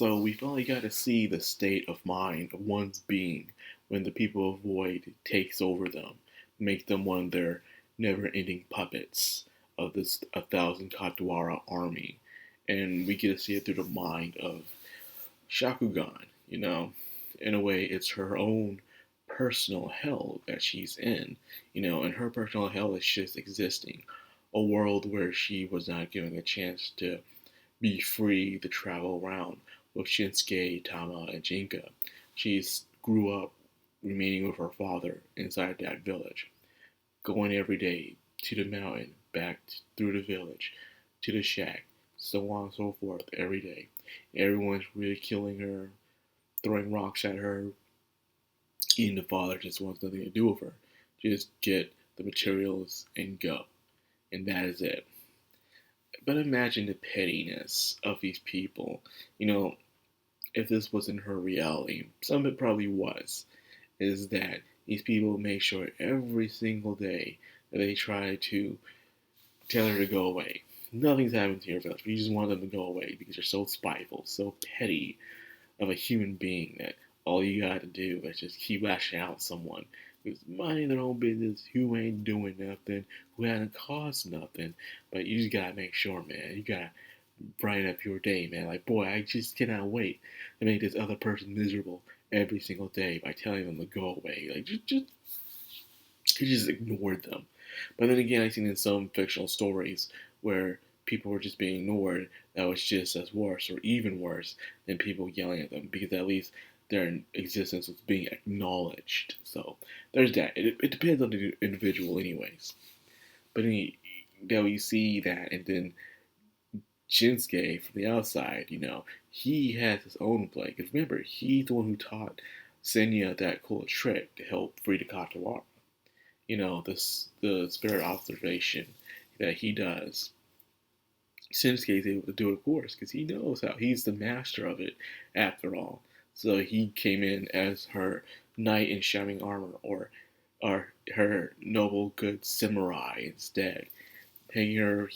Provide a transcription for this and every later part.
So we finally got to see the state of mind of one's being when the people of Void takes over them, make them one of their never-ending puppets of this 1,000 Katawara army, and we get to see it through the mind of Shakugan. In a way, it's her own personal hell that she's in. And her personal hell is just existing, a world where she was not given a chance to be free to travel around with Shinsuke, Tama, and Jinka. She grew up remaining with her father inside that village, going every day to the mountain, back through the village, to the shack, so on and so forth every day. Everyone's ridiculing her, throwing rocks at her. Even the father just wants nothing to do with her. Just get the materials and go. And that is it. But imagine the pettiness of these people. If this wasn't her reality, some of it probably was, is that these people make sure every single day that they try to tell her to go away. Nothing's happened to your village, but you just want them to go away because you're so spiteful, so petty of a human being that all you got to do is just keep lashing out at someone who's minding their own business, who ain't doing nothing, who hasn't caused nothing. But you just gotta make sure, man. You gotta brighten up your day, man. Like, boy, I just cannot wait to make this other person miserable every single day by telling them to go away. Like, just ignored them. But then again, I've seen in some fictional stories where people were just being ignored that was just as worse or even worse than people yelling at them, because at least their existence was being acknowledged. So there's that. It depends on the individual anyways. But then we see that, and then Shinsuke from the outside, he has his own play. Because remember, he's the one who taught Senya that cool trick to help free the Katawara. The spirit observation that he does. Shinsuke is able to do it, of course, because he knows how. He's the master of it, after all. So he came in as her knight in shining armor, or her noble good samurai instead, making her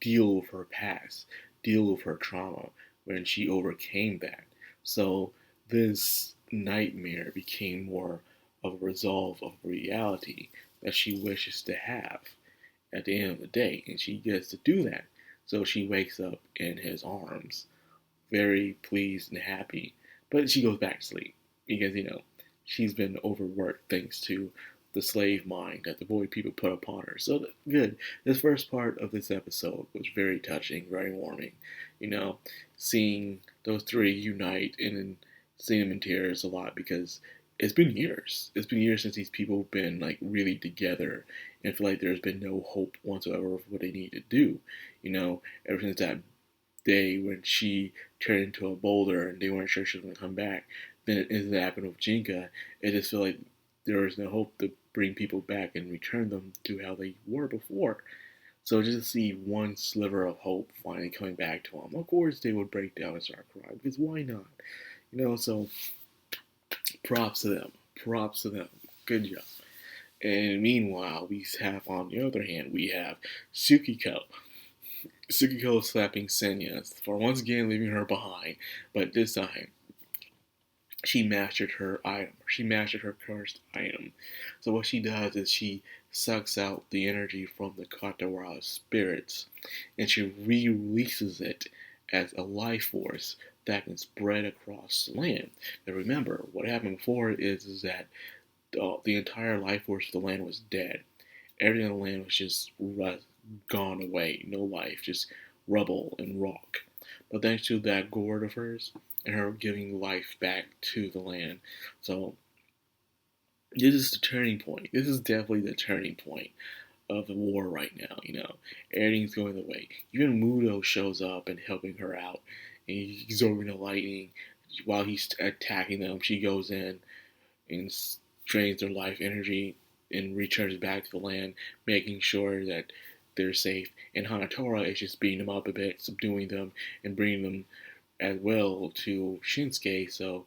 deal with her past, deal with her trauma when she overcame that. So this nightmare became more of a resolve of reality that she wishes to have at the end of the day, and she gets to do that. So she wakes up in his arms, very pleased and happy, but she goes back to sleep because she's been overworked thanks to the slave mind that the Void people put upon her. So good. This first part of this episode was very touching, very warming. Seeing those three unite and then seeing them in tears a lot, because it's been years. It's been years since these people have been like really together, and feel like there's been no hope whatsoever of what they need to do. Ever since that day when she turned into a boulder and they weren't sure she was going to come back, then it incident happened with Jinka. It just felt like there was no hope to bring people back and return them to how they were before. So just to see one sliver of hope finally coming back to them, of course they would break down and start crying, because why not? So props to them. Props to them. Good job. And meanwhile, we have, on the other hand, we have Tsukiko. Tsukiko slapping Senya for once again leaving her behind, but this time she mastered her item. She mastered her cursed item. So what she does is she sucks out the energy from the Katawara spirits, and she re-releases it as a life force that can spread across the land. Now remember, what happened before is that the entire life force of the land was dead. Everything on the land was just gone away. No life, just rubble and rock. But thanks to that gourd of hers and her giving life back to the land. So this is the turning point. This is definitely the turning point of the war right now. Everything's going the way. Even Mudo shows up and helping her out, and he's absorbing the lightning while he's attacking them. She goes in and drains their life energy and returns back to the land, making sure that they're safe. And Hanatora is just beating them up a bit, subduing them, and bringing them as well to Shinsuke so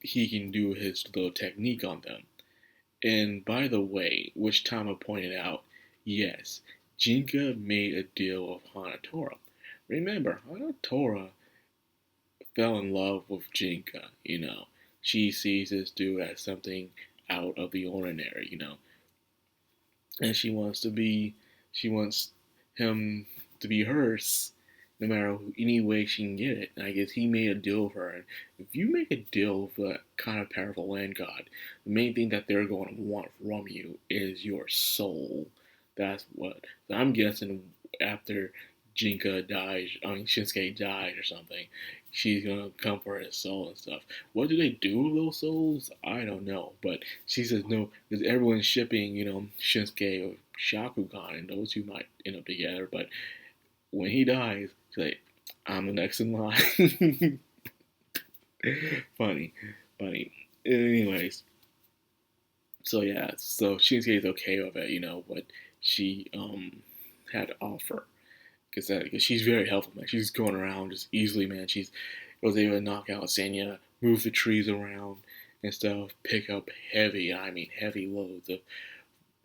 he can do his little technique on them. And by the way, which Tama pointed out, yes, Jinka made a deal with Hanatora. Remember, Hanatora fell in love with Jinka. She sees this dude as something out of the ordinary. And she wants him to be hers, no matter any way she can get it. And I guess he made a deal with her. And if you make a deal with a kind of powerful land god, the main thing that they're going to want from you is your soul. That's what. So I'm guessing after Shinsuke dies or something, she's gonna come for his soul and stuff. What do they do with those souls? I don't know. But she says no, because everyone's shipping, Shinsuke or Shakugan, and those two might end up together. But when he dies, she's like, I'm the next in line. funny, funny. Anyways, so yeah, so Shinsuke is okay with it, what she had to offer. Because she's very helpful, man. She's going around just easily, man. She was able to knock out Sanya, move the trees around and stuff, pick up heavy loads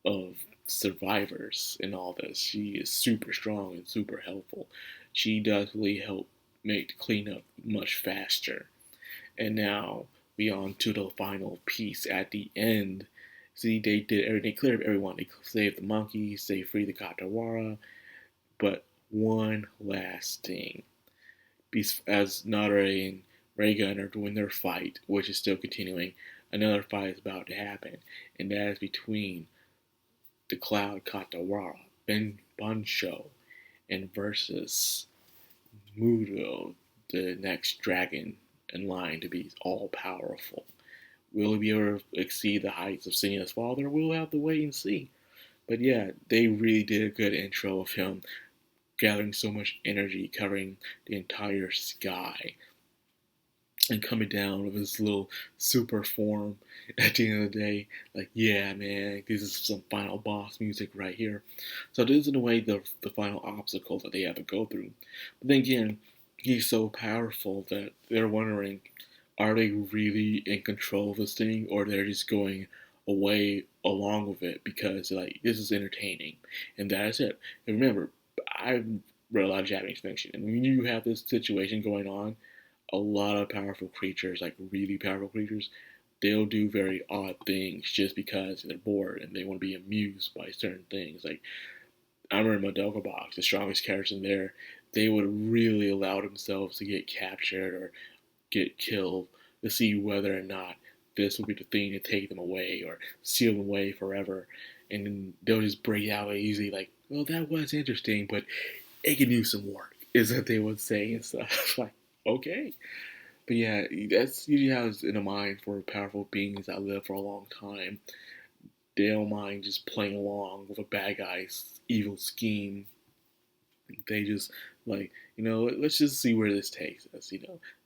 of survivors and all this. She is super strong and super helpful. She does really help make the cleanup much faster. And now we on to the final piece at the end. See, they did everything. They cleared up everyone. They saved the monkeys. They freed the Katawara. But one last thing. As Nadare and Reigen are doing their fight, which is still continuing, another fight is about to happen. And that is between the Cloud Katawara, Ben Bansho, and versus Mudo, the next dragon in line to be all powerful. Will he be able to exceed the heights of Senya's father? We'll have to wait and see. But yeah, they really did a good intro of him gathering so much energy, covering the entire sky, and coming down with his little super form at the end of the day. Like, yeah, man, this is some final boss music right here. So this is in a way the final obstacle that they have to go through. But then again, he's so powerful that they're wondering, are they really in control of this thing, or they're just going away along with it because like this is entertaining, and that is it. And remember, I've read a lot of Japanese fiction, and when you have this situation going on, a lot of powerful creatures, like really powerful creatures, they'll do very odd things just because they're bored and they want to be amused by certain things. Like, I remember Madoka Box, the strongest characters in there, they would really allow themselves to get captured or get killed to see whether or not this would be the thing to take them away or seal them away forever. And then they'll just break out easily, like, well, that was interesting, but it can use some work, is what they would say and stuff. Like, okay. But yeah, that's usually how it's in the mind for powerful beings that live for a long time. They don't mind just playing along with a bad guy's evil scheme. They just, like, let's just see where this takes us,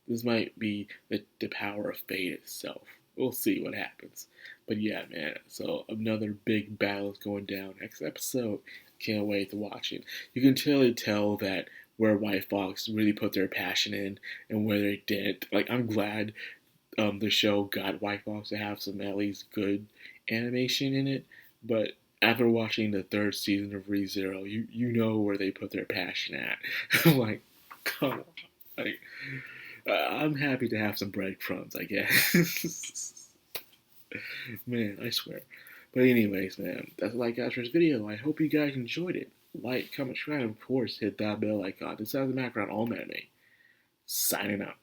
This might be the power of fate itself. We'll see what happens. But yeah, man, so another big battle is going down next episode. Can't wait to watch it. You can totally tell that where White Fox really put their passion in and where they didn't. Like, I'm glad the show got White Fox to have some at least good animation in it. But after watching the third season of ReZero, you know where they put their passion at. I'm like, come on. Like, I'm happy to have some breadcrumbs, I guess. Man, I swear. But anyways, man, that's all I got for this video. I hope you guys enjoyed it. Like, comment, subscribe, and of course, hit that bell icon. This is the Madcrownxox All Anime. Signing out.